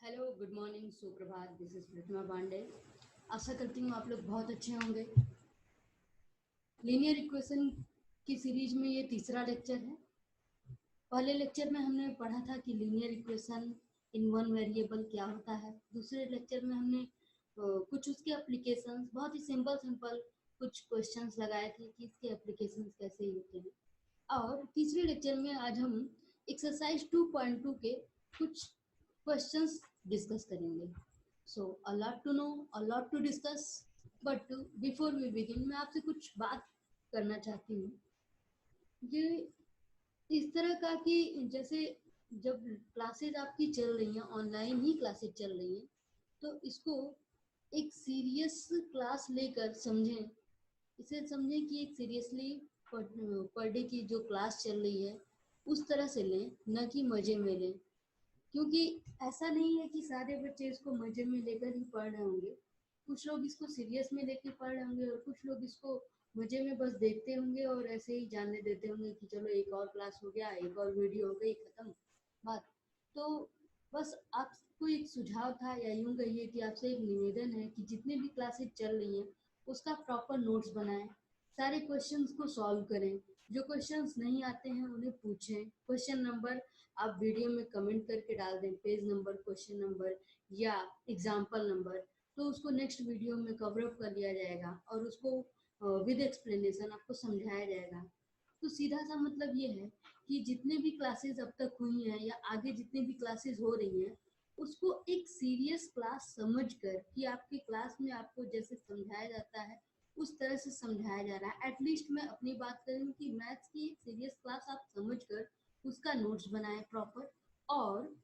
Hello, good morning, सुप्रभात। This is प्रतिमा पांडे। आशा करती हूँ आप लोग बहुत अच्छे होंगे। लीनियर इक्वेशन की सीरीज में ये तीसरा लेक्चर है। पहले लेक्चर में हमने पढ़ा था कि linear equation in one variable क्या होता है। दूसरे लेक्चर में हमने कुछ उसके एप्लीकेशंस, बहुत ही सिंपल सिंपल कुछ क्वेश्चंस लगाए थे कि इसके एप्लीकेशंस कैसे होते हैं। और तीसरे लेक्चर में आज हम एक्सरसाइज 2.2 के कुछ क्वेश्चंस डिस्कस करेंगे। So a lot to know, a lot to discuss, but before we begin मैं आपसे कुछ बात करना चाहती हूँ। ये इस तरह का कि जैसे जब क्लासेज आपकी चल रही हैं, ऑनलाइन ही क्लासेज चल रही हैं, तो इसको एक सीरियस क्लास लेकर समझें। इसे समझें कि एक सीरियसली पर डे की जो क्लास चल रही है उस तरह से लें, न कि मज़े में लें। क्योंकि ऐसा नहीं है कि सारे बच्चे इसको मज़े में लेकर ही पढ़ रहे होंगे। कुछ लोग इसको सीरियस में लेकर पढ़ रहे होंगे और कुछ लोग इसको मज़े में बस देखते होंगे और ऐसे ही जानने देते होंगे कि चलो एक और क्लास हो गया, एक और वीडियो हो गई, ख़त्म बात। तो बस आपको एक सुझाव था, या यूँ कहिए कि आपसे एक निवेदन है कि जितनी भी क्लासेस चल रही हैं उसका प्रॉपर नोट्स बनाएं, सारे क्वेश्चंस को सॉल्व करें। जो क्वेश्चंस नहीं आते हैं उन्हें पूछें। क्वेश्चन नंबर आप वीडियो में कमेंट करके डाल दें, पेज नंबर, क्वेश्चन नंबर या एग्जाम्पल नंबर, तो उसको नेक्स्ट वीडियो में कवर अप कर लिया जाएगा और उसको विद एक्सप्लेनेशन आपको समझाया जाएगा। तो सीधा सा मतलब ये है कि जितने भी क्लासेस अब तक हुई हैं या आगे जितनी भी क्लासेस हो रही हैं, उसको एक सीरियस क्लास समझकर, कि आपकी क्लास में आपको जैसे समझाया जाता है उस तरह से समझाया जा रहा है। एटलीस्ट मैं अपनी बात करूँ कि मैथ्स की एक सीरियस क्लास आप समझकर उसका नोट्स बनाएं प्रॉपर, और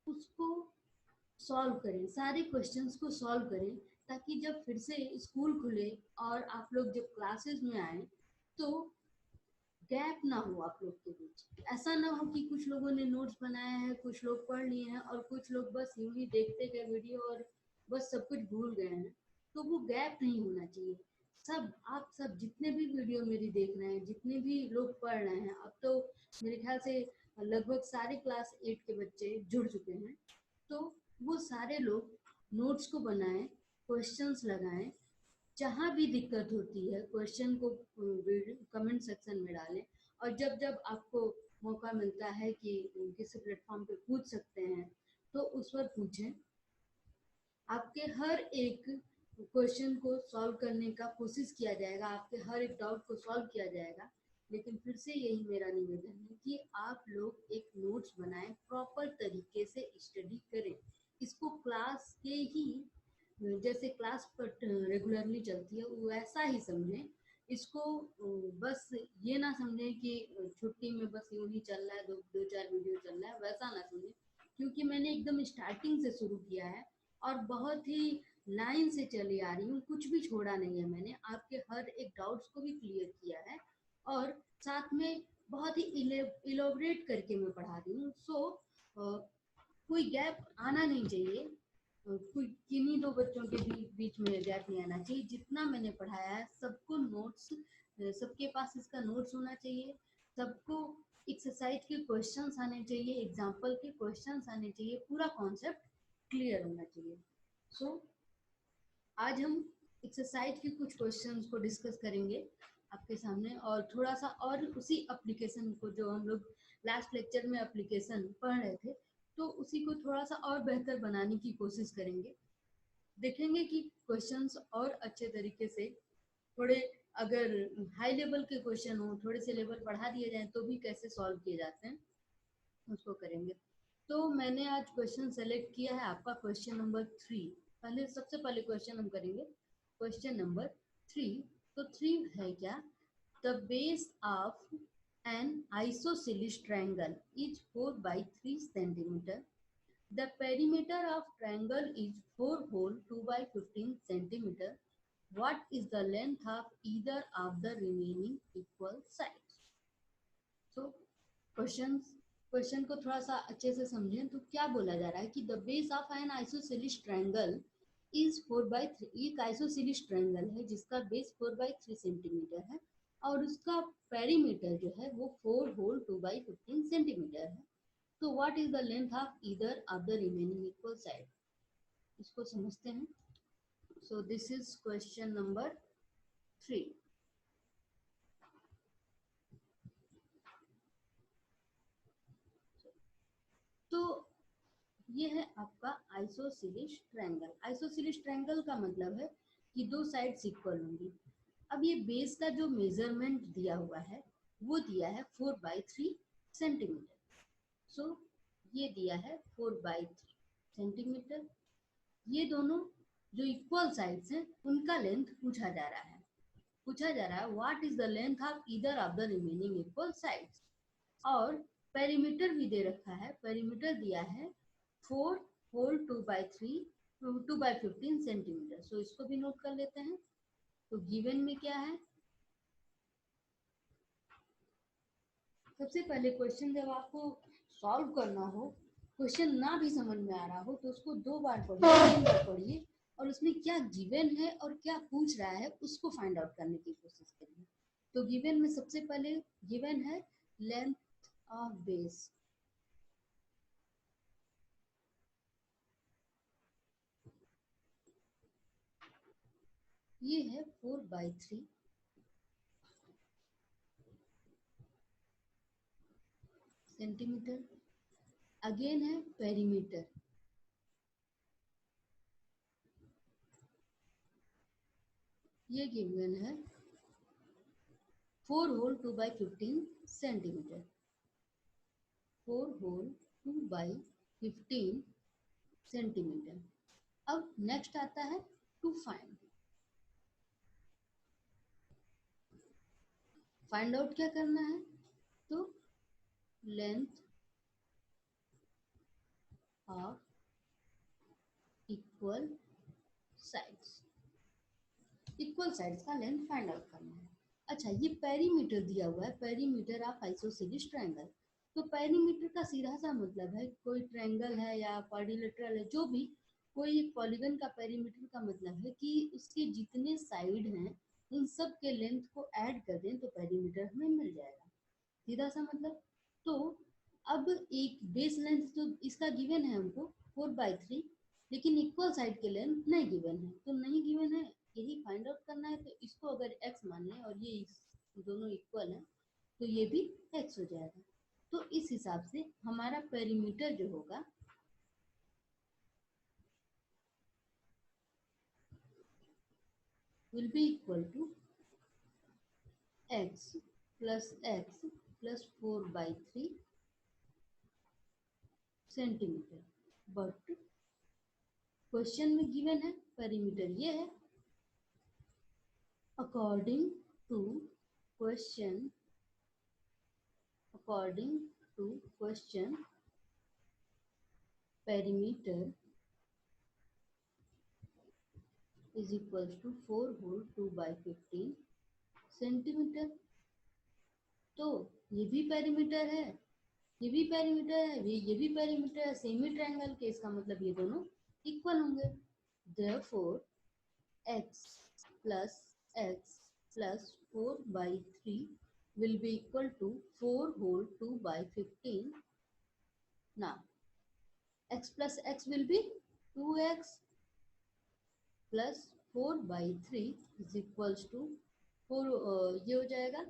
उसको सॉल्व करें, सारे क्वेश्चंस को सॉल्व करें, ताकि जब फिर से स्कूल खुले और आप लोग जब क्लासेस में आए तो गैप ना हो आप लोग के बीच। ऐसा ना हो कि कुछ लोगों ने नोट्स बनाए हैं, कुछ लोग पढ़ लिए हैं और कुछ लोग बस यूं ही देखते गए वीडियो और बस सब कुछ भूल गए हैं। तो वो गैप नहीं होना चाहिए। सब आप सब जितने भी वीडियो मेरी देख रहे हैं, जितने भी लोग पढ़ रहे हैं, अब तो मेरे ख्याल से लगभग सारे क्लास 8 के बच्चे जुड़ चुके हैं। तो वो सारे लोग नोट्स को बनाएं, क्वेश्चंस लगाएं, जहाँ भी दिक्कत होती है क्वेश्चन को कमेंट सेक्शन में डालें। और जब जब आपको मौका मिलता है कि किसी प्लेटफॉर्म पे पूछ सकते हैं तो उस पर पूछें। आपके हर एक क्वेश्चन को सॉल्व करने का कोशिश किया जाएगा, आपके हर एक डाउट को सॉल्व किया जाएगा। लेकिन फिर से यही मेरा निवेदन है कि आप लोग एक नोट्स बनाएं, प्रॉपर तरीके से स्टडी करें। इसको क्लास के ही, जैसे क्लास पर रेगुलरली चलती है वैसा ही समझें इसको। बस ये ना समझें कि छुट्टी में बस यूं ही चल रहा है, दो दो चार वीडियो चल रहा है, वैसा ना समझें। क्योंकि मैंने एकदम स्टार्टिंग से शुरू किया है और बहुत ही लाइन से चली आ रही हूँ, कुछ भी छोड़ा नहीं है मैंने। आपके हर एक डाउट्स को भी क्लियर किया है और साथ में बहुत ही इलोबरेट करके मैं पढ़ा रही हूँ। सो कोई गैप आना नहीं चाहिए। कोई किन्हीं दो बच्चों के बीच में गैप नहीं आना चाहिए। जितना मैंने पढ़ाया है सबको नोट्स, सबके पास इसका नोट्स होना चाहिए। सबको एक्सरसाइज के क्वेश्चंस आने चाहिए, एग्जाम्पल के क्वेश्चंस आने चाहिए, पूरा कॉन्सेप्ट क्लियर होना चाहिए। सो आज हम एक्सरसाइज के कुछ क्वेश्चंस को डिस्कस करेंगे आपके सामने, और थोड़ा सा और उसी एप्लीकेशन को, जो हम लोग लास्ट लेक्चर में एप्लीकेशन पढ़ रहे थे, तो उसी को थोड़ा सा और बेहतर बनाने की कोशिश करेंगे। देखेंगे कि क्वेश्चंस और अच्छे तरीके से, थोड़े अगर हाई लेवल के क्वेश्चन हो, थोड़े से लेवल बढ़ा दिए जाएं तो भी कैसे सॉल्व किए जाते हैं उसको करेंगे। तो मैंने आज क्वेश्चन सेलेक्ट किया है आपका क्वेश्चन नंबर 3। पहले सबसे पहले क्वेश्चन हम करेंगे क्वेश्चन नंबर 3। तो 3 है क्या? The base of N isosceles triangle is 4 by 3 centimeter. The perimeter of triangle is 4 whole 2 by 15 centimeter. What is the length of either of the remaining equal sides? So question को थोड़ा सा अच्छे से समझें। तो क्या बोला जा रहा है कि the base of N isosceles triangle is 4/3। एक आइसोसेलिस ट्रायंगल है जिसका बेस 4/3 सेंटीमीटर है और उसका पेरीमीटर जो है वो 4 होल 2 by 15 सेंटीमीटर है। तो what is the length of either of the remaining equal side, इसको समझते हैं। सो दिस इज क्वेश्चन नंबर 3। तो ये है आपका आइसोसेलेस ट्रायंगल। आइसोसेलेस ट्रायंगल का मतलब है कि दो साइड्स इक्वल होंगी। अब ये बेस का जो मेजरमेंट दिया हुआ है वो दिया है 4/3 सेंटीमीटर। सो ये दिया है 4/3 सेंटीमीटर। ये दोनों जो इक्वल साइड्स हैं उनका लेंथ पूछा जा रहा है। What is the length of either of the remaining equal sides. और पेरीमीटर भी दे रखा है। पेरीमीटर दिया है 4 होल 2/15 सेंटीमीटर। सो इसको भी नोट कर लेते हैं। तो गिवन में क्या है, सबसे पहले क्वेश्चन जब आपको सॉल्व करना हो, क्वेश्चन ना भी समझ में आ रहा हो तो उसको 2 बार पढ़िए, 3 बार पढ़िए और उसमें क्या गिवन है और क्या पूछ रहा है उसको फाइंड आउट करने की कोशिश करिए। तो गिवन में सबसे पहले गिवन है लेंथ ऑफ बेस। ये है 4/3 सेंटीमीटर। अगेन है पेरीमीटर, ये गिवन है 4 होल 2/15 सेंटीमीटर। 4 whole 2/15 centimetre. अब नेक्स्ट आता है टू फाइंड आउट क्या करना है। तो length of equal sides, equal sides का लेंथ फाइंड आउट करना है। अच्छा, ये पेरीमीटर दिया हुआ है, पेरीमीटर ऑफ आइसोसेलेस ट्रायंगल। तो पेरीमीटर का सीधा सा मतलब है कोई ट्रायंगल है या क्वाड्रिलेटरल है, जो भी कोई एक पॉलीगन का पेरीमीटर का मतलब है कि उसके जितने साइड हैं उन सब के लेंथ को ऐड कर दें तो पेरीमीटर हमें मिल जाएगा, सीधा सा मतलब। तो अब एक बेस लेंथ तो इसका गिवन है हमको 4/3, लेकिन इक्वल साइड के लेंथ नहीं गिवन है। तो नहीं गिवन है, यही फाइंड आउट करना है। तो इसको अगर x माने और ये दोनों इक्वल है तो ये भी x हो जाएगा। तो इस हिसाब से हमारा पेरीमीटर जो होगा will be equal to x plus 4/3 centimetre. But question में गिवन है पेरीमीटर ये है। according to question perimeter is equals to 4 whole 2/15 centimetre. तो ये भी पेरीमीटर है, ये भी पेरीमीटर है, ये भी पेरीमीटर है, सेमी ट्रायंगल के, इसका मतलब ये दोनों इक्वल होंगे। therefore x plus 4/3 will be equal to 4 whole 2/15. Now x plus x will be 2x plus 4/3 is equals to 4, ये हो जाएगा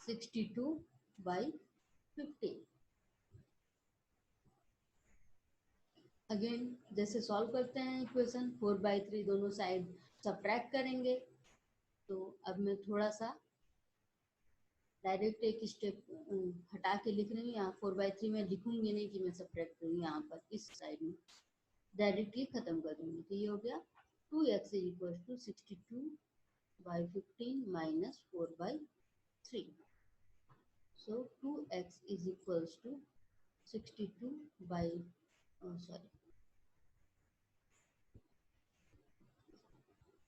62/15। अगेन जैसे सॉल्व करते हैं इक्वेशन, 4/3 दोनों साइड सब्ट्रैक्ट करेंगे। तो अब मैं थोड़ा सा डायरेक्ट एक स्टेप हटा के लिख रही हूँ। यहाँ 4/3 में लिखूंगी नहीं कि मैं सब्ट्रैक्ट करूँ, यहाँ पर इस साइड में डायरेक्ट ही खत्म कर दूंगी। तो ये हो गया 2x is equal to 62/15 minus 4/3। So 2x is equal to 62 by sorry,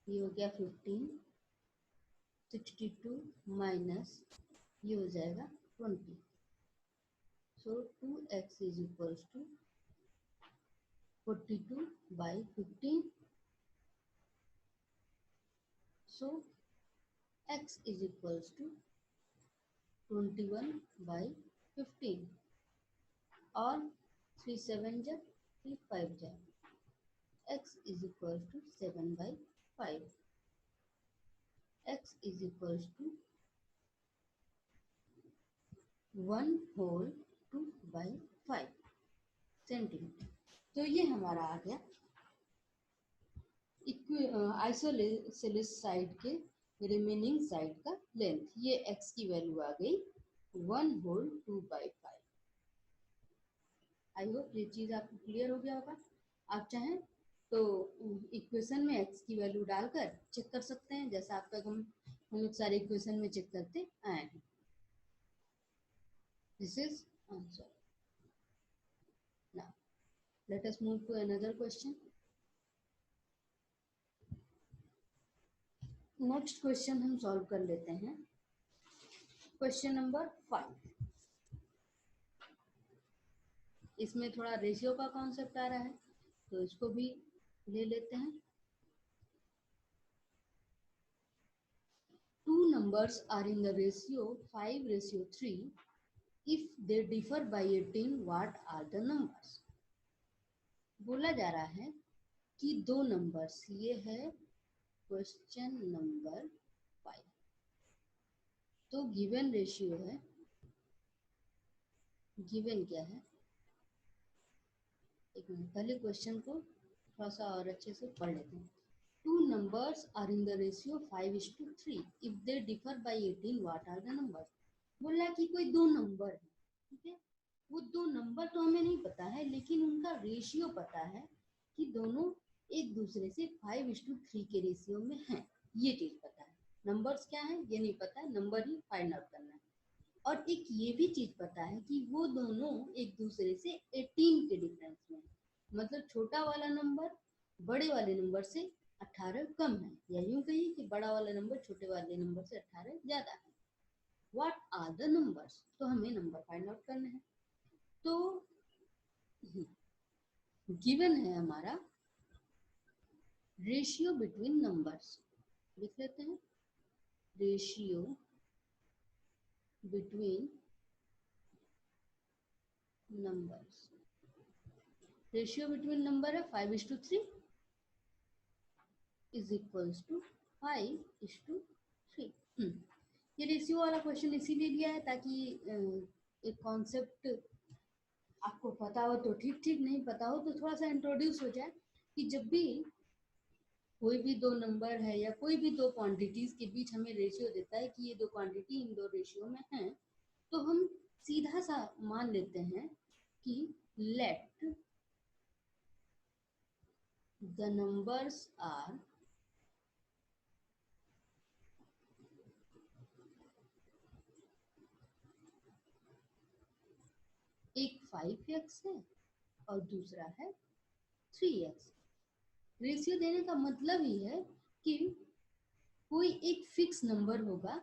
ये हो गया 15, 62 माइनस ये हो जाएगा 20। So 2x is equal to 42/15। So x is equal to 21/15। और 3 7 जा 3 5 जा x is equal to 7/5, x is equal to 1/2/5 centimetre. तो ये हमारा आ गया आइसोसेलेस साइड के रिमेनिंग साइड का लेंथ। ये x की वैल्यू आ गई 1/2/5। आई होप ये चीज आपको क्लियर हो गया होगा। आप चाहें तो इक्वेशन में x की वैल्यू डालकर चेक कर सकते हैं, जैसा आप तक हम लोग सारे इक्वेशन में चेक करते आए हैं। This is answer. Now let us move to another question. Next question हम सॉल्व कर लेते हैं। Question number 5। इसमें थोड़ा रेशियो का कॉन्सेप्ट आ रहा है, तो इसको भी ले लेते हैं। Two numbers are in the ratio 5:3. If they differ by 18, what are the numbers? बोला जा रहा है कि दो नंबर्स, ये है क्वेश्चन नंबर 5। तो गिवन रेशियो है, गिवन क्या है, एक मिनट पहले क्वेश्चन को थोड़ा सा और अच्छे से पढ़ लेते हैं। Two numbers are in the ratio 5:3. If they differ by 18, what are the numbers? बोला कि कोई दो नंबर है, ठीक है। वो दो नंबर तो हमें नहीं पता है, लेकिन उनका रेशियो पता है कि दोनों एक दूसरे से 5:3 के रेशियो में हैं। ये चीज पता है। नंबर्स क्या है ये नहीं पता है, नंबर ही फाइंड आउट करना है। और एक ये भी चीज पता है कि वो दोनों एक दूसरे से 18 के डिफरेंस में है। मतलब छोटा वाला नंबर बड़े वाले नंबर से 18 कम है, या यूं कहिए कि बड़ा वाला नंबर छोटे वाले नंबर से 18 ज्यादा है। What are the numbers? तो हमें नंबर फाइंड आउट करना है। तो गिवन है हमारा रेशियो बिटवीन नंबर्स, लिख लेते हैं। Ratio between numbers, ratio between number है 5:3 इज इक्वल्स टू 5:3। ये रेशियो वाला क्वेश्चन इसीलिए दिया है ताकि एक कॉन्सेप्ट आपको पता हो तो ठीक ठीक, नहीं पता हो तो थोड़ा सा इंट्रोड्यूस हो जाए कि जब भी कोई भी दो नंबर है या कोई भी दो क्वांटिटीज के बीच हमें रेशियो देता है कि ये दो क्वांटिटी इन दो रेशियो में हैं, तो हम सीधा सा मान लेते हैं कि लेट द नंबर्स आर एक 5x है और दूसरा है 3x। रेशियो देने का मतलब ही है कि कोई एक फिक्स नंबर होगा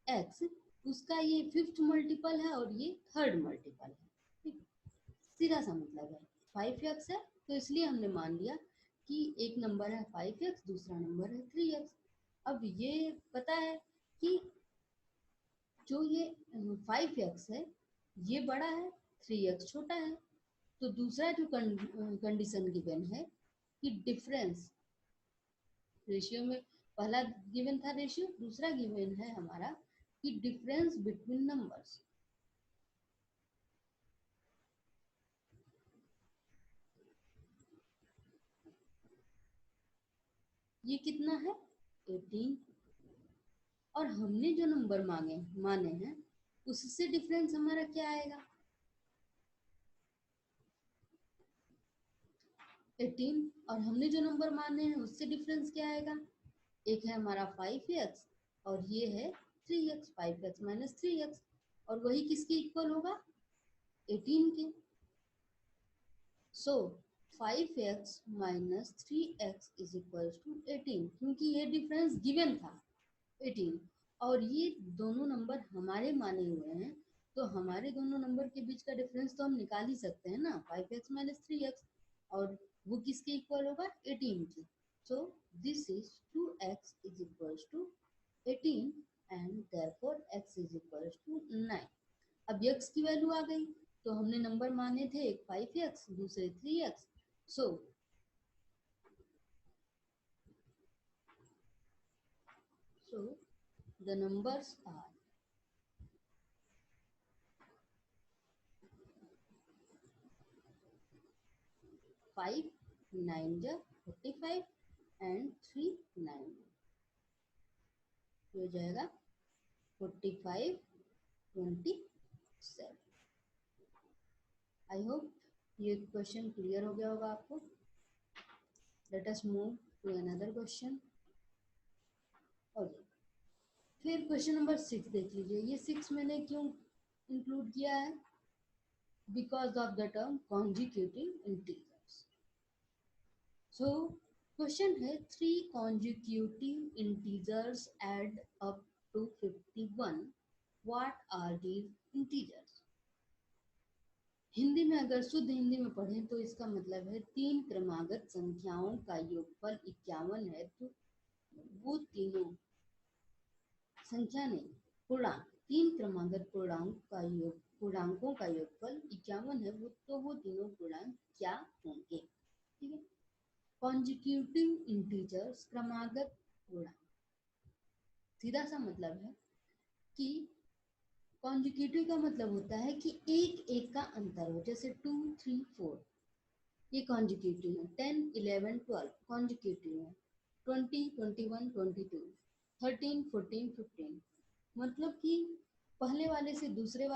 x, उसका ये 5th मल्टीपल है और ये 3rd मल्टीपल है, ठीक। सीधा सा मतलब है 5x है, तो इसलिए हमने मान लिया कि एक नंबर है 5x, दूसरा नंबर है 3x। अब ये पता है कि जो ये 5x है ये बड़ा है, 3x छोटा है। तो दूसरा जो कंडीशन गिवन है कि डिफरेंस रेशियो में, पहला गिवन था रेशियो, दूसरा गिवन है हमारा कि डिफरेंस बिटवीन नंबर्स। ये कितना है 18, और हमने जो नंबर माने हैं उससे डिफरेंस हमारा क्या आएगा 18, और हमने जो नंबर माने हैं उससे डिफरेंस क्या आएगा, एक है हमारा 5x और ये है 3x, 5x माइनस 3x, और वही किसके इक्वल होगा 18 के। So 5x minus 3x is equal to 18, क्योंकि ये डिफरेंस गिवन था 18 और ये दोनों नंबर हमारे माने हुए हैं, तो हमारे दोनों नंबर के बीच का डिफरेंस तो हम निकाल ही सकते हैं ना, 5x माइनस 3x, और वो किसके इक्वल होगा 18 के। So this is 2x is equal to 18 and therefore x is equal to 9। अब x की वैल्यू आ गई, तो हमने नंबर माने थे, एक 5x, दूसरे 3x. So the numbers are 5 9 45 and 3 9. हो जाएगा 45 27. आई होप ये क्वेश्चन क्लियर हो गया होगा आपको. Let us move to another question. Okay, फिर क्वेश्चन नंबर 6 देख लीजिए. ये 6 मैंने क्यों इंक्लूड किया है? Because of the term consecutive integers. So question है, 3 consecutive integers add up to 51. What are these integers? Hindi में अगर शुद्ध हिंदी में पढ़ें तो इसका मतलब है 3 क्रमागत संख्याओं का योगफल 51 है. तो वो तीनों संख्या नहीं, पूर्णांक, 3 क्रमागत पूर्णांकों का योगफल 51 है. वो तीनों पूर्णांक क्या होंगे? ठीक है. कॉन्जिक्यूटिव इंटीजर्स, क्रमागत पूर्णांक. सीधा सा मतलब है कि कॉन्जिक्यूटिव का मतलब होता है कि एक एक का अंतर हो. जैसे 2 3 4 ये कॉन्जिक्यूटिव है. 10 11 12 कॉन्जिक्यूटिव है. 20 21 22 13 14 15. मतलब कि पहले वाले से दूसरा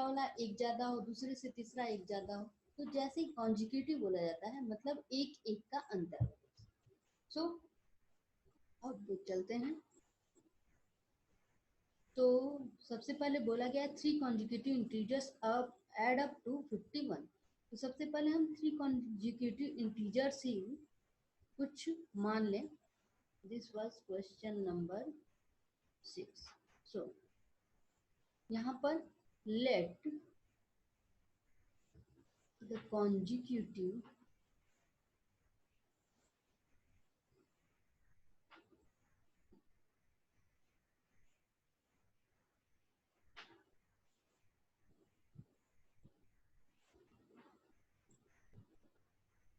वाला एक ज्यादा हो, दूसरे से तीसरा एक ज्यादा हो. तो जैसे ही कॉन्जिक्यूटिव बोला जाता है मतलब एक एक का अंतर. सो अब चलते हैं. तो सबसे पहले बोला गया 3 consecutive integers add up to 51. तो सबसे पहले हम 3 कॉन्जिक्यूटिव इंटीजर्स ही कुछ मान लें. This was question number 6. सो यहाँ पर लेट द कॉन्जिक्यूटिव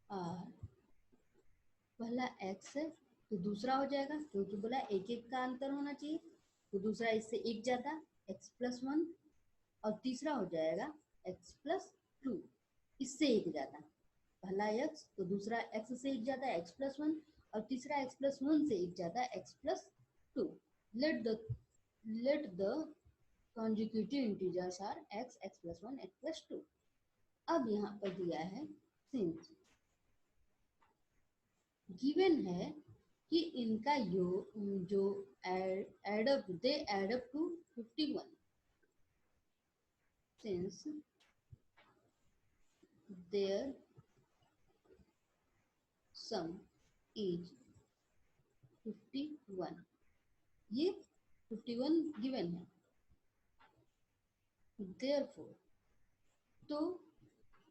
आर, पहला x है तो दूसरा हो जाएगा, क्योंकि बोला एक एक का अंतर होना चाहिए. तो दूसरा इससे एक ज्यादा x+1, और तीसरा हो जाएगा x+2 इससे एक ज्यादा. पहला x तो दूसरा x से एक ज्यादा x+1, और तीसरा x+1 से एक ज्यादा x+2. let the consecutive integers are x, x+1, x+2. अब यहाँ पर दिया है since गिवन है कि इनका जो add up to 51. since their sum is 51. ये 51 गिवन है. therefore तो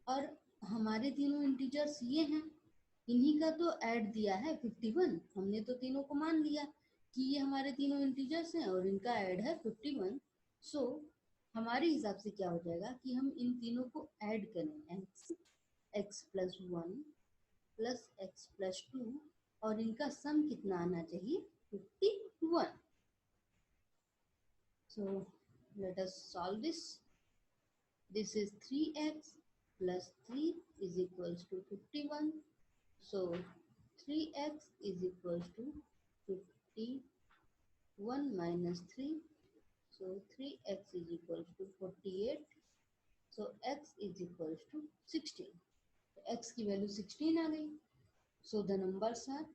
और हमारे तीनों इंटीजर्स ये हैं, इन्हीं का तो ऐड दिया है 51. हमने तो तीनों को मान लिया कि ये हमारे तीनों इंटीजर्स हैं और इनका ऐड है 51. सो हमारे हिसाब से क्या हो जाएगा कि हम इन तीनों को ऐड करें, x+1 प्लस x+2, और इनका सम कितना आना चाहिए? 51. सो let us solve this. This is 3x plus 3 is equals to 51. So 3x is equals to 51 minus 3. So 3x is equals to 48. So x is equals to 16. So x की value 16 आ गई. So the numbers are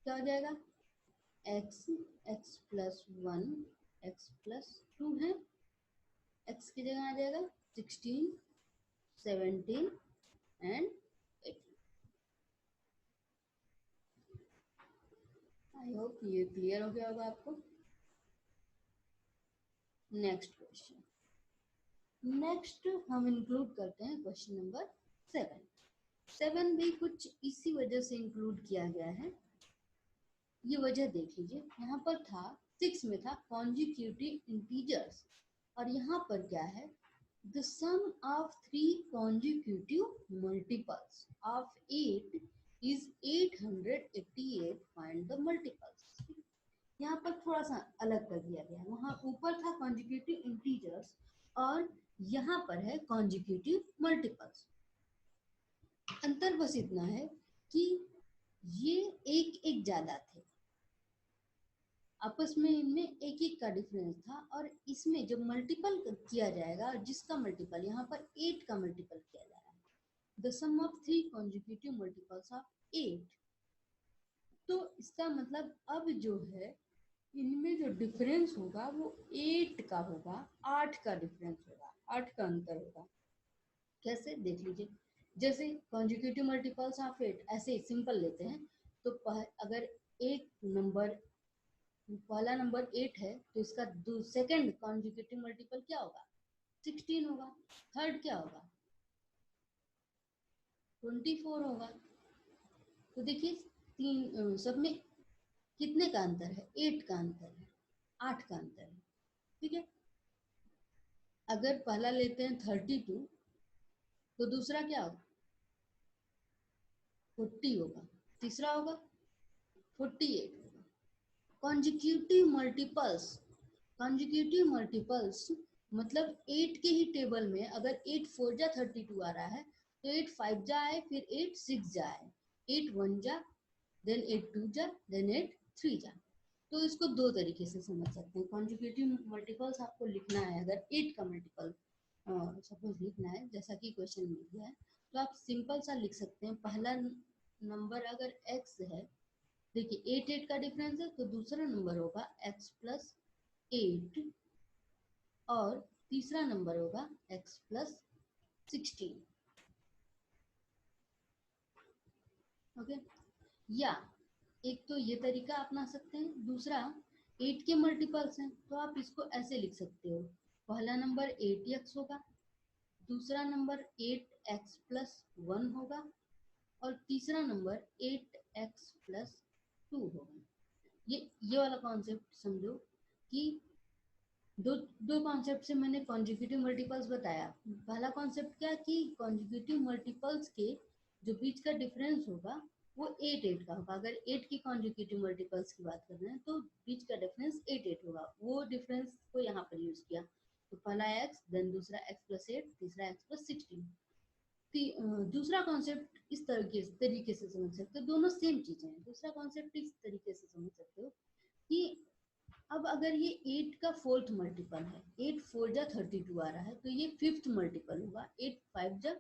क्या हो जाएगा? x, x+1, x+2 है. x की जगह आ जाएगा 16, 17 and 8. I hope ये क्लियर हो गया होगा आपको. Next question. नेक्स्ट हम इंक्लूड करते हैं क्वेश्चन नंबर 7. 7 भी कुछ इसी वजह से इंक्लूड किया गया है। ये वजह देख लीजिए, यहाँ पर था 6 में था कॉन्जिक्यूटिव इंटीजर्स, और यहाँ पर क्या है, the sum of 3 consecutive multiples of 8 is 888, find the multiples. यहाँ पर थोड़ा सा अलग कर दिया गया है, वहाँ ऊपर था कॉन्जिक्यूटिव इंटीजर्स और यहाँ पर है कॉन्जिक्यूटिव मल्टीपल्स। अंतर बस इतना है कि ये एक एक ज्यादा थे, आपस में इनमें एक एक का डिफरेंस था, और इसमें जब मल्टीपल किया जाएगा, जिसका मल्टीपल यहाँ पर 8 का मल्टीपल किया जा रहा है, the sum of 3 consecutive multiples of 8, तो इसका मतलब अब जो है इनमें जो डिफरेंस होगा वो 8 का होगा, 8 का डिफरेंस होगा, 8 का अंतर होगा। कैसे देख लीजिए, जैसे कॉन्जिक्यूटिव मल्टीपल्स ऑफ 8 ऐसे सिंपल लेते हैं, तो अगर एक नंबर, पहला नंबर 8 है तो इसका सेकंड कॉन्जिक्यूटिव मल्टीपल क्या होगा, 16 होगा, थर्ड क्या होगा, 24 होगा। तो देखिए तीन सब में कितने का अंतर है, 8 का अंतर है, 8 का अंतर है, ठीक है। अगर पहला लेते हैं 32, तो दूसरा क्या होगा, 40 होगा, तीसरा होगा 48 होगा। कॉन्जिक्यूटिव मल्टीपल्स, कॉन्जिक्यूटिव मल्टीपल्स मतलब 8 के ही टेबल में अगर 8 4 जा 32 आ रहा है, तो 8 5 जा आए, फिर 8 6 जा आए, 8 1 जा, देन 8 2 जा, देन 8 3 जा। तो इसको दो तरीके से समझ सकते हैं। कॉन्जिक्यूटिव मल्टीपल्स आपको लिखना है, अगर 8 का मल्टीपल सपोज लिखना है, जैसा कि क्वेश्चन में दिया है, तो आप सिंपल सा लिख सकते हैं। पहला नंबर अगर x है, देखिए 8 8 का डिफरेंस है, तो दूसरा नंबर होगा x प्लस 8, और तीसरा नंबर होगा x प्लस 16। ओके, या एक तो ये तरीका अपना सकते हैं, दूसरा 8 के मल्टीपल्स हैं, तो आप इसको ऐसे लिख सकते हो, पहला नंबर 8x होगा, दूसरा नंबर 8x प्लस 1 होगा, और तीसरा नंबर 8x प्लस 2 होगा। ये वाला कॉन्सेप्ट समझो कि दो दो कॉन्सेप्ट से मैंने कॉन्जिक्यूटिव मल्टीपल्स बताया। पहला कॉन्सेप्ट क्या कि कॉन्जिक्यूटिव मल्टीपल्स के जो बीच का डिफरेंस होगा वो 8 8 का होगा। अगर 8 की कॉन्जिक्यूटिव मल्टीपल्स की बात कर रहे हैं तो बीच का डिफरेंस 8 8 होगा, वो डिफरेंस को यहाँ पर यूज किया। तो पहला x, देन दूसरा x प्लस 8, तीसरा x प्लस 16। दूसरा कॉन्सेप्ट इस तरीके से समझ सकते हो, दोनों सेम चीजें हैं। दूसरा कॉन्सेप्ट इस तरीके से समझ सकते हो कि अब अगर ये 8 का फोर्थ मल्टीपल है, 8 4 जा 32 आ रहा है, तो ये फिफ्थ मल्टीपल होगा, 8 5 जा,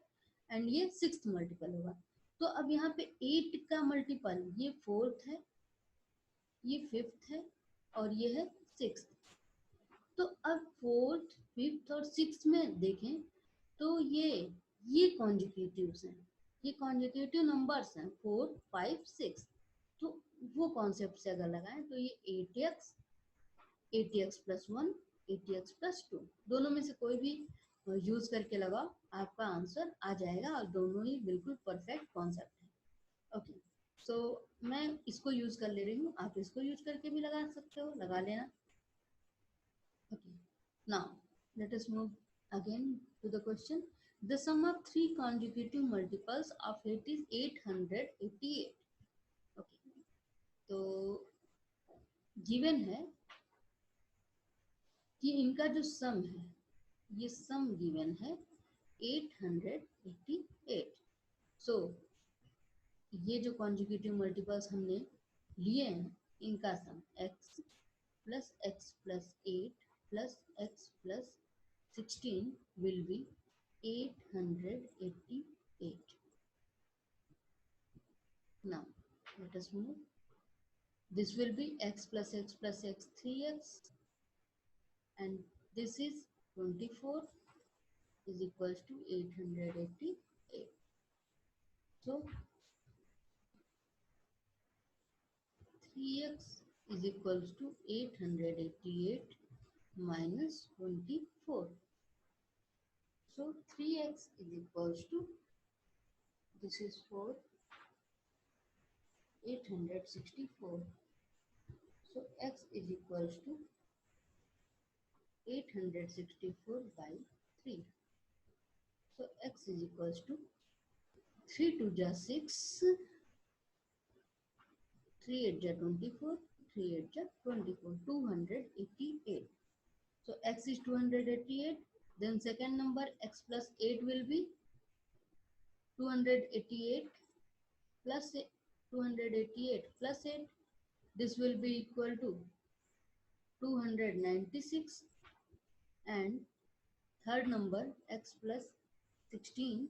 एंड ये सिक्स्थ मल्टीपल होगा। तो अब यहाँ पे 8 का मल्टीपल ये फोर्थ है, ये फिफ्थ है, और ये है सिक्स्थ। तो अब फोर्थ फिफ्थ और सिक्स्थ में देखें तो ये कॉन्जिक्यूटिव्स हैं, ये कॉन्जिक्यूटिव नंबर्स हैं 4 5 6। तो वो कॉन्सेप्ट से अगर लगाएं तो ये 8x, 80x plus 1, 80x plus 2, दोनों में से कोई भी यूज करके लगाओ, आपका आंसर आ जाएगा, और दोनों ही बिल्कुल परफेक्ट कॉन्सेप्ट है। ओके, सो मैं इसको यूज कर ले रही हूँ, आप इसको यूज करके भी लगा सकते हो, लगा लेना। Okay, now let us move again to the question. The sum of 3 consecutive multiples of 8 is 888। Okay, तो गिवन है कि इनका जो सम है, ये सम गिवन है 888। सो ये जो कॉन्जिक्यूटिव मल्टीपल्स हमने लिए हैं, इनका सम x plus x plus 8 plus x plus 16 will be 888। Now let us move. This will be x plus x plus x 3x, and this is 24 is equals to 888. So 3x is equals to 888 minus 24. So 3x is equals to This is for 864. So x is equals to 864 by 3. So x is equals to 3 to the 6, 3 8 ja 24, 3 8 ja 24, 288. So x is 288. Then second number x plus 8 will be 288 plus 288 plus 8. This will be equal to 296. And third number x plus 16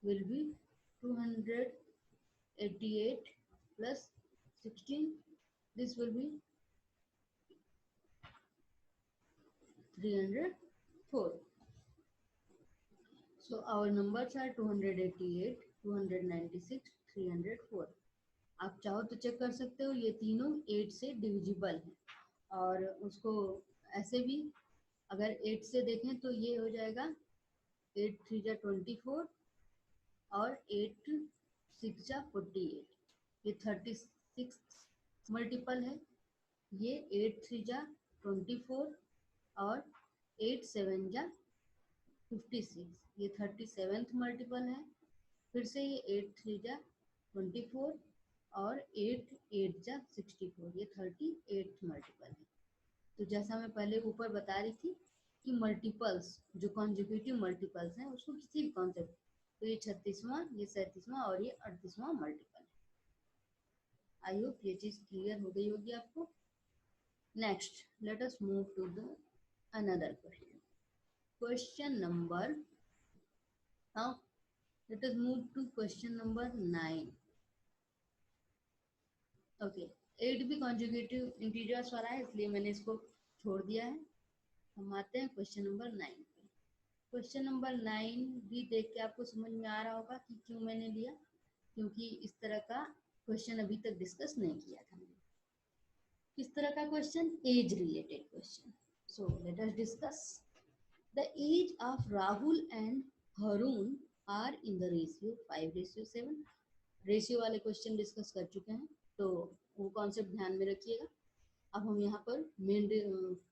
will be 288 plus 16. This will be 304. So our numbers are 288, 296, 304. आप चाहो तो check कर सकते हो, ये तीनों 8 से divisible है। और उसको ऐसे भी अगर 8 से देखें तो ये हो जाएगा 8 3 जा 24 और 8 6 जा 48। ये 36 मल्टीपल है। ये 8 3 जा 24 और 8 7 जा 56, ये 37th मल्टीपल है। फिर से ये 8 3 जा 24 और 8 8 जा 64, ये 38th मल्टीपल है। तो जैसा मैं पहले ऊपर बता रही थी कि मल्टीपल्स जो कॉन्जिक्यूटिव मल्टीपल्स हैं उसको किसी भी कॉन्सेप्ट, तो ये 36वां, ये 37वां और ये 38वां मल्टीपल है। आई होप ये चीज क्लियर हो गई होगी आपको। Next let us move to the another question. Question number, now let us move to question number 9. Okay, 8 भी कॉन्जुगेटिव इंटीजर्स वाला है इसलिए मैंने इसको छोड़ दिया है। हम आते हैं क्वेश्चन नंबर 9 पे। क्वेश्चन नंबर 9 भी देख के आपको समझ में आ रहा होगा कि क्यों मैंने लिया, क्योंकि इस तरह का क्वेश्चन अभी तक डिस्कस नहीं किया था मैंने। किस तरह का question? Age related question. So let us discuss. The age of Rahul and Haroon are in the ratio 5:7। Ratio वाले क्वेश्चन डिस्कस कर चुके हैं, तो वो कॉन्सेप्ट ध्यान में रखिएगा। अब हम यहाँ पर मेन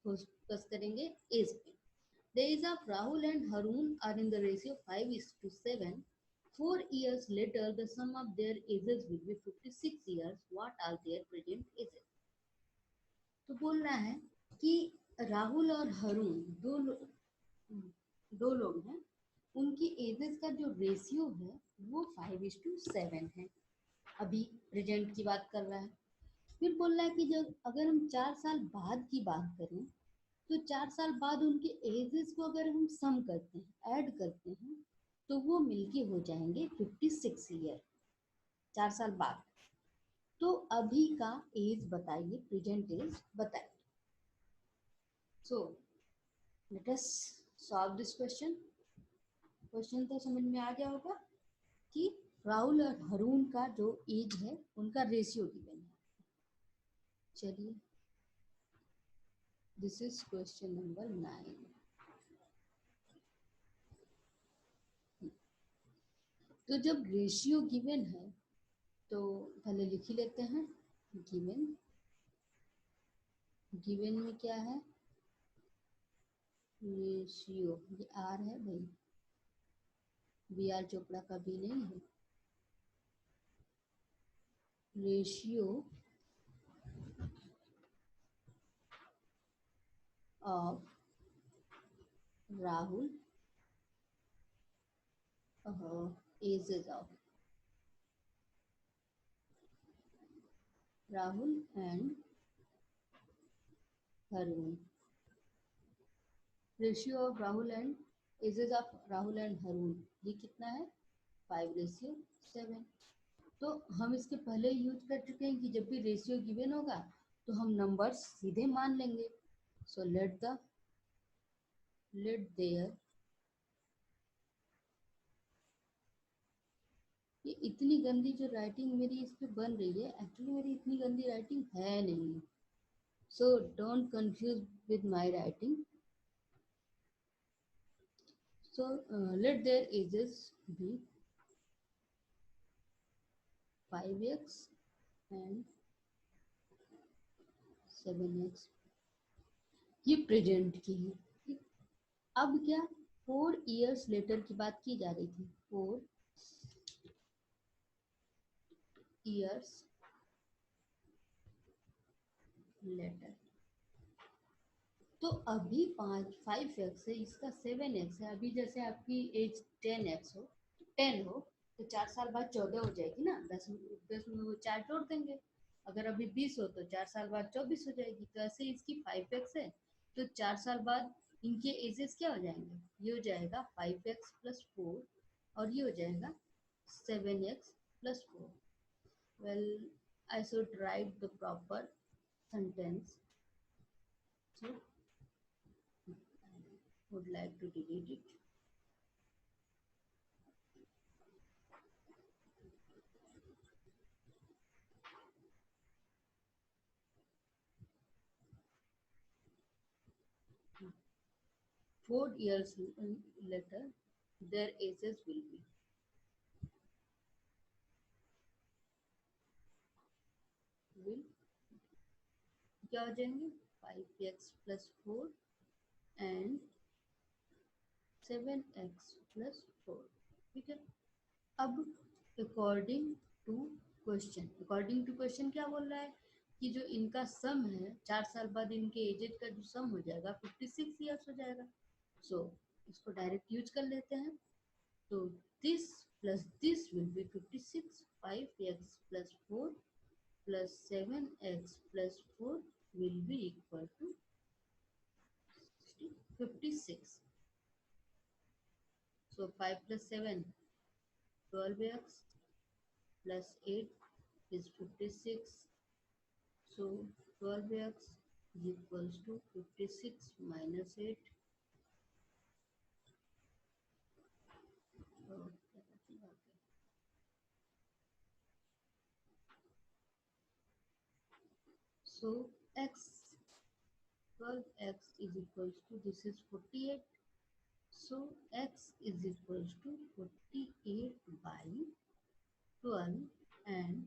फोकस करेंगे एज पे। The age of Rahul and Haroon are in the ratio 5:7। 4 years later the sum of their ages will be 56 years. What are their present ages? तो बोल रहा है कि राहुल और हरून दो लोग हैं, उनकी एजेस का जो रेशियो है वो 5:7 है। अभी प्रेजेंट की बात कर रहा है। फिर बोल रहा है कि जब अगर हम 4 साल बाद की बात करें तो 4 साल बाद उनके एजेस को अगर हम सम करते हैं, ऐड करते हैं, तो वो मिलके हो जाएंगे 56 ईयर 4 साल बाद। तो अभी का एज बताइए, प्रेजेंट एज बताइए। सो let us solve this question. Question तो समझ में आ गया होगा कि राहुल और हरून का जो एज है उनका रेशियो गिवन है। चलिए, दिस इज क्वेश्चन नंबर 9। तो जब रेशियो गिवन है तो पहले लिख ही लेते हैं। गिवन, गिवन में क्या है? रेशियो, ये आर है भाई, बी आर चोपड़ा का भी नहीं है। Ratio of Rahul ages of Rahul and Haroon. Ratio of Rahul and ages of Rahul and Haroon, ये कितना है? 5:7। तो हम इसके पहले यूज कर चुके हैं कि जब भी रेशियो गिवन होगा तो हम नंबर्स सीधे मान लेंगे। सो लेट देयर, ये इतनी गंदी जो राइटिंग मेरी इस पे बन रही है, एक्चुअली मेरी इतनी गंदी राइटिंग है नहीं। So don't confuse with my writing. So let their ages be 5x and 7x ये प्रेजेंट की है। ठीक, अब क्या 4 इयर्स लेटर की बात की जा रही थी, 4 इयर्स लेटर। तो अभी 5x है, इसका 7x है। अभी जैसे आपकी एज 10x हो, 10 हो तो 4 साल बाद 14 हो जाएगी ना, 10 में वो 4 जोड़ देंगे। अगर अभी 20 हो तो 4 साल बाद 24 हो जाएगी। तो ऐसे इसकी 5x है, तो 4 साल बाद इनके एजेस क्या हो जाएंगे, ये हो जाएगा 5x प्लस 4 और ये हो जाएगा 7x plus 4। Well, I should write the proper sentence, so would like to delete it. Four years later, their ages will be क्या हो जाएंगे 5x plus 4 and 7x plus 4। ठीक है, अब अकॉर्डिंग टू क्वेश्चन क्या बोल रहा है कि जो इनका सम है 4 साल बाद इनके एजेज का जो सम हो जाएगा 56 ईयर्स हो जाएगा। सो इसको डायरेक्ट यूज कर लेते हैं। तो this plus this will be 56, 5x plus 4 plus 7x plus 4 will be equal to 56. So 5 plus 7, 12x plus 8 is 56. So 12x is equals to 56 minus 8. So x 12x is equals to, this is 48. So x is equals to 48 by 12 and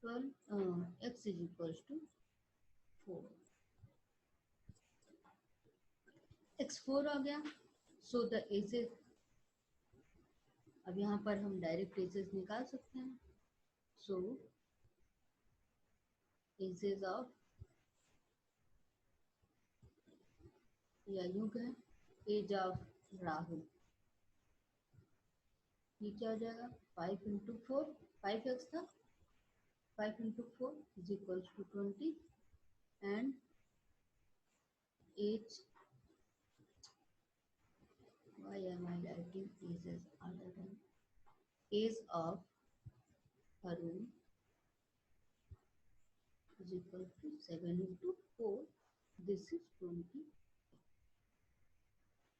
12 x is equals to 4, x 4 आ गया। So the edges, अब यहाँ पर हम direct edges निकाल सकते हैं। सो edges of, या यूं कहें एज ऑफ राहुल, ये क्या हो जाएगा 5 इंटू 4, 5x था, 5 into 4 is equals to 20 and age, why am I writing ages other than age of Arun is equal to 7 into 4, this is 20।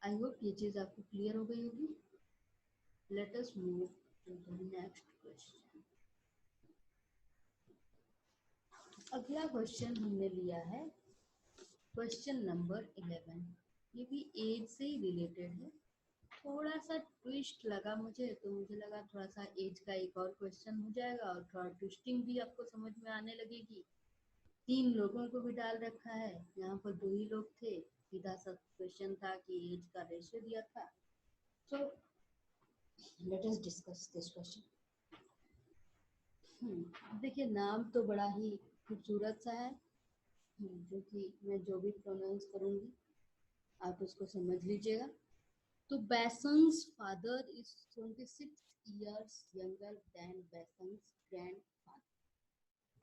I hope ये चीज आपको क्लियर हो गई होगी। Let us move to the next question. अगला question हमने लिया है क्वेश्चन नंबर 11। ये भी एज से ही रिलेटेड है, थोड़ा सा ट्विस्ट लगा मुझे, तो मुझे लगा थोड़ा सा एज का एक और क्वेश्चन हो जाएगा और थोड़ा ट्विस्टिंग भी आपको समझ में आने लगेगी। 3 लोगों को भी डाल रखा है, यहाँ पर 2 ही लोग थे, सीधा सा क्वेश्चन था कि एज का रेशियो दिया था। सो let us discuss this question. देखिए नाम तो बड़ा ही खूबसूरत सा है, जो कि मैं जो भी प्रोनाउंस करूँगी आप उसको समझ लीजिएगा। तो Basant's father is 26 years younger than Basant's grandfather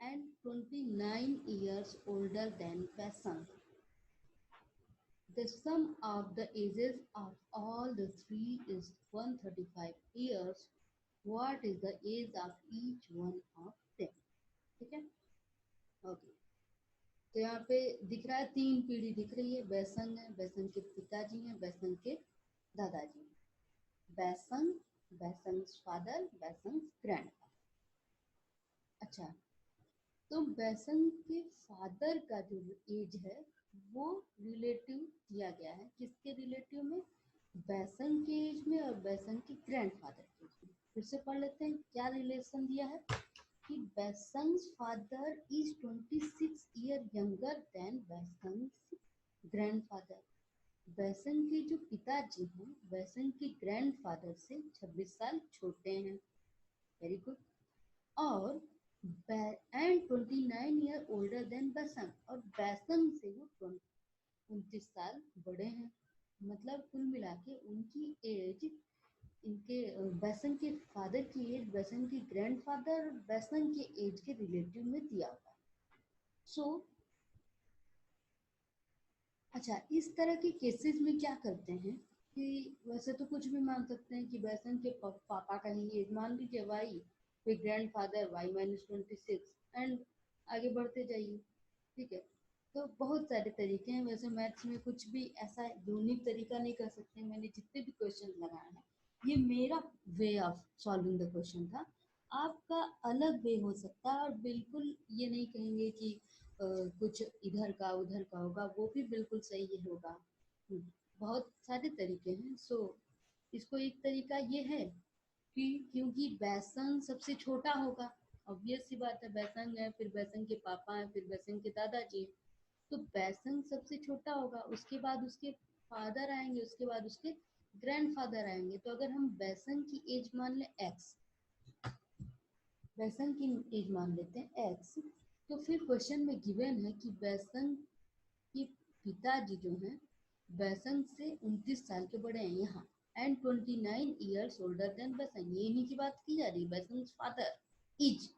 and 29 years older than Basant. The sum of the ages of all the three is 135 years. What is the age of each one of them? ठीक है, okay. तो यहाँ पे दिख रहा है 3 पीढ़ी दिख रही है, बैसंग है, बैसंग के पिताजी हैं, बैसंग के दादाजी। बैसंग, बैसंग्स फादर, बैसंग्स ग्रैंडफादर। अच्छा, तो बैसंग के फादर का जो एज है वो रिलेटिव दिया गया है, किसके रिलेटिव में, बैसन के एज में और बैसन के ग्रैंडफादर के एज में फिर से पढ़ लेते हैं क्या रिलेशन दिया है कि बैसन्स father is 26 year younger than बैसन्स ग्रैंडफादर। बैसन के जो पिताजी हैं बैसन के ग्रैंडफादर से 26 साल छोटे हैं। Very good. और एंड 29 ईयर ओल्डर देन बैसन, और बैसन से वो 29 साल बड़े हैं। मतलब कुल मिला के उनकी एज, इनके बैसन के फादर की एज बैसन के ग्रैंडफादर और बैसन के एज के रिलेटिव में दिया हुआ है। सो अच्छा, इस तरह के केसेस में क्या करते हैं कि वैसे तो कुछ भी मान सकते हैं कि बैसन के पापा का ही एज मान लीजिए वाई, फिर ग्रैंडफादर वाई माइनस 26 एंड आगे बढ़ते जाइए। ठीक है, तो बहुत सारे तरीके हैं। वैसे मैथ्स में कुछ भी ऐसा यूनिक तरीका नहीं कर सकते। मैंने जितने भी क्वेश्चन लगाए हैं ये मेरा way of solving the question था। आपका अलग वे हो सकता है और बिल्कुल ये नहीं कहेंगे कि कुछ इधर का उधर का होगा, वो भी बिल्कुल सही ही होगा। बहुत सारे तरीके हैं। सो इसको एक तरीका ये है कि क्योंकि बैसन सबसे छोटा होगा, ऑब्वियस सी बात है, बैसन है फिर बैसन के पापा हैं फिर बैसन के दादाजी हैं, तो बैसन सबसे छोटा होगा, उसके बाद उसके फादर आएंगे, उसके बाद उसके ग्रैंडफादर आएंगे। तो अगर हम बैसन की एज मान लें एक्स, बैसन की एज मान लेते हैं एक्स, तो फिर क्वेश्चन में गिवन है कि बैसन के पिताजी जो हैं बैसन से 29 साल के बड़े हैं यहाँ, एंड 29 ईयर्स ओल्डर देन बैसन, ये इन्हीं की बात की जा रही है। बैसन father is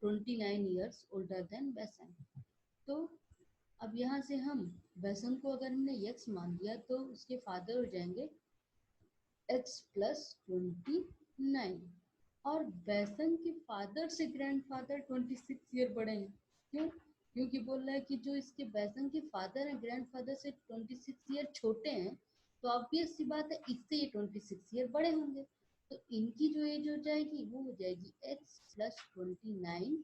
29 years older than बैसन। तो अब यहाँ से हम बैसन को अगर हमने यक्स मान लिया तो उसके फादर हो जाएंगे एक्स प्लस 29, और बैसन के फादर से ग्रैंडफादर 26 ईयर बड़े हैं। क्यों? क्योंकि बोल रहा है कि जो इसके बैसन के फादर हैं ग्रैंडफादर से 26 ईयर छोटे हैं, तो ऑब्वियस सी बात है इससे ये 26 ईयर बड़े होंगे। तो इनकी जो एज हो जाएगी वो हो जाएगी एक्स प्लस 29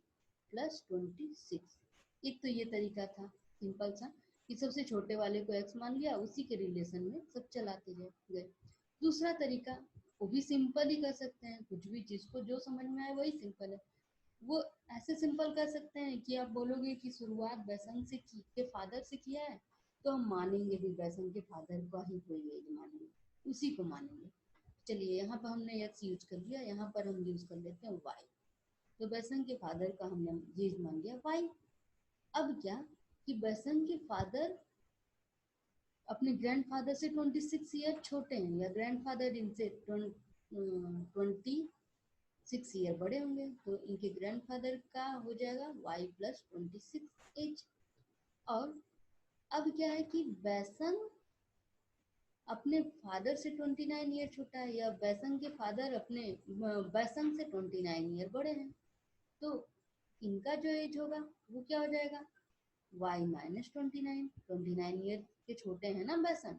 प्लस 26। एक तो ये तरीका था सिंपल सा कि सबसे छोटे वाले को एक्स मान लिया, उसी के रिलेशन में सब चलाते गए। दूसरा तरीका, वो भी सिंपल ही कर सकते हैं, कुछ भी जिसको जो समझ में आए वही सिंपल है। वो ऐसे सिंपल कर सकते हैं कि आप बोलोगे कि शुरुआत बैसन से की के फादर से किया है, तो हम मानेंगे भी बैसन के फादर का ही कोई एज मानेंगे, उसी को मानेंगे। चलिए यहाँ पर हमने एक्स यूज कर लिया, यहाँ पर हम यूज कर लेते हैं वाई। तो बैसन के फादर का हमने एज मान लिया वाई। अब क्या कि बैसन के फादर अपने ग्रैंडफादर से 26 ईयर छोटे हैं, या ग्रैंडफादर इनसे 26 ईयर बड़े होंगे, तो इनके ग्रैंडफादर का हो जाएगा y प्लस 26 एज। और अब क्या है कि बैसन अपने फादर से 29 ईयर छोटा है, या बैसन के फादर अपने बैसन से 29 ईयर बड़े हैं, तो इनका जो एज होगा वो क्या हो जाएगा y माइनस 29 ईयर के छोटे हैं ना बैसन।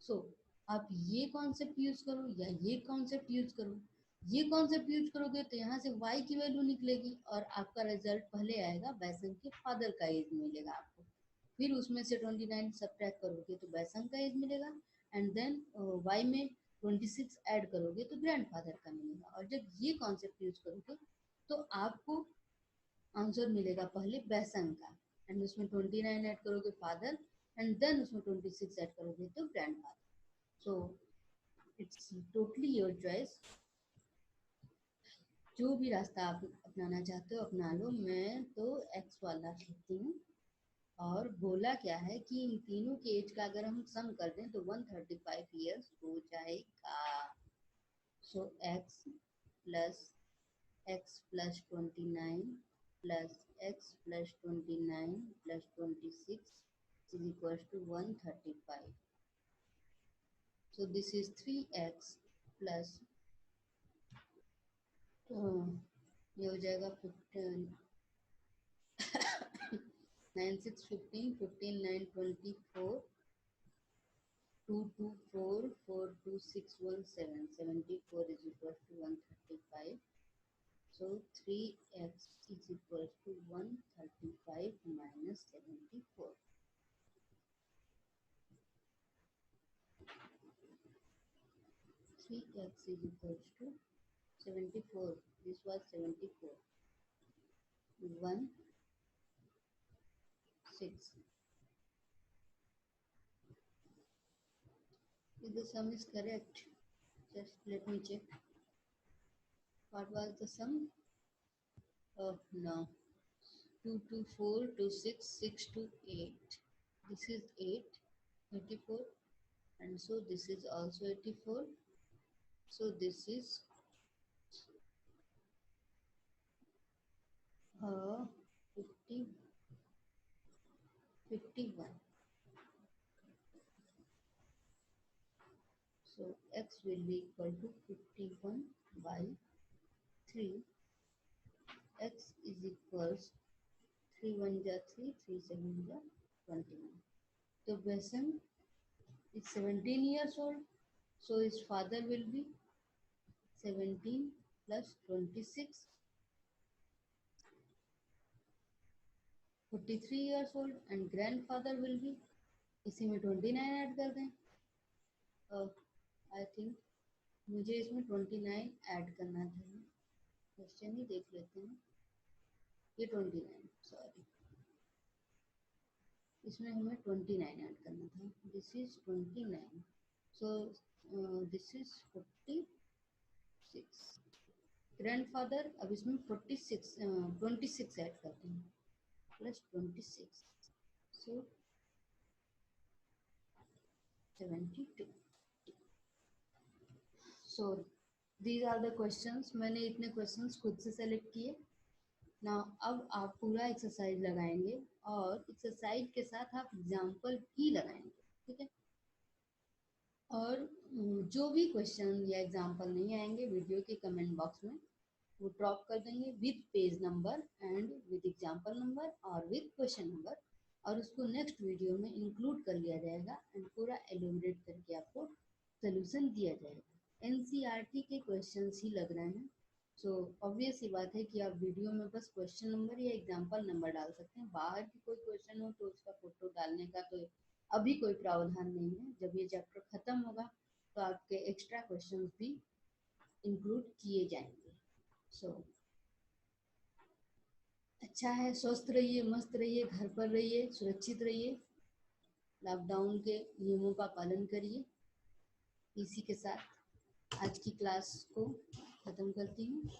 सो आप ये कॉन्सेप्ट यूज करो या ये कॉन्सेप्ट यूज करो, ये कॉन्सेप्ट यूज करोगे तो यहाँ से y की वैल्यू निकलेगी और आपका रिजल्ट पहले आएगा बैसन के फादर का एज मिलेगा आपको, फिर उसमें से 29 सब्ट्रैक्ट करोगे तो बैसन का एज मिलेगा, एंड देन y में 26 ऐड करोगे तो ग्रैंडफादर का मिलेगा। और जब ये कॉन्सेप्ट यूज करोगे तो आपको आंसर मिलेगा पहले बैसन का, एंड उसमें 29 ऐड करोगे फादर, एंड देन उसमें 26 ऐड करोगे तो grandfather. So it's totally your choice, जो भी रास्ता आप अपनाना चाहते हो अपना लो। मैं तो एक्स वाला लिखती हूँ। और बोला क्या है कि इन तीनों के एज का अगर हम सम कर दें तो 135 ईयर्स हो जाएगा। So X plus 29 plus X plus 29 plus 26 is equals to 135. So this is 3x plus ये हो जाएगा 15 9 6 15 15 9 24 2 2 4 4 2 6 1 7 74 is equal to 135. So 3x is equal to 135 minus 74. 74. This was 74. 1 6. If the sum is correct, just let me check. What was the sum? Oh no. 2 to 4 to 6, 6 to 8. This is 8, 84, and so this is also 84. So this is 50, 51. So x will be equal to 51 by 3. X is equals 3 1 ja 3, 3 7 ja 21. So Besant is 17 years old. So his father will be 17 plus 26, 43 years old, and grandfather will be, इसी में 29 add कर दें. I think मुझे इसमें 29 add करना था. Question ही देख लेते हैं. ये 29, सॉरी, इसमें हमें 29 ऐड करना था. This is 29. So this is 46. Grandfather, अब इसमें 26 ऐड करते हैं, plus 26, so 72. So these are the questions. मैंने इतने क्वेश्चंस खुद से सेलेक्ट किए ना. अब आप पूरा एक्सरसाइज लगाएंगे और एक्सरसाइज के साथ आप एग्जाम्पल भी लगाएंगे, ठीक है. और जो भी क्वेश्चन या एग्जाम्पल नहीं आएंगे वीडियो के कमेंट बॉक्स में वो ड्रॉप कर देंगे with page number and with example number और विद क्वेश्चन नंबर, और उसको नेक्स्ट वीडियो में इंक्लूड कर लिया जाएगा एंड पूरा एलिब्रेट करके आपको सोल्यूशन दिया जाएगा. एनसीईआरटी के क्वेश्चंस ही लग रहे हैं. सो ऑब्वियस ही बात है कि आप वीडियो में बस क्वेश्चन नंबर या एग्जाम्पल नंबर डाल सकते हैं. बाहर की कोई क्वेश्चन हो तो उसका फोटो डालने का तो अभी कोई प्रावधान नहीं है. जब ये चैप्टर खत्म होगा तो आपके एक्स्ट्रा क्वेश्चंस भी इंक्लूड किए जाएंगे. सो अच्छा है, स्वस्थ रहिए, मस्त रहिए, घर पर रहिए, सुरक्षित रहिए, लॉकडाउन के नियमों का पालन करिए. इसी के साथ आज की क्लास को खत्म करती हूँ.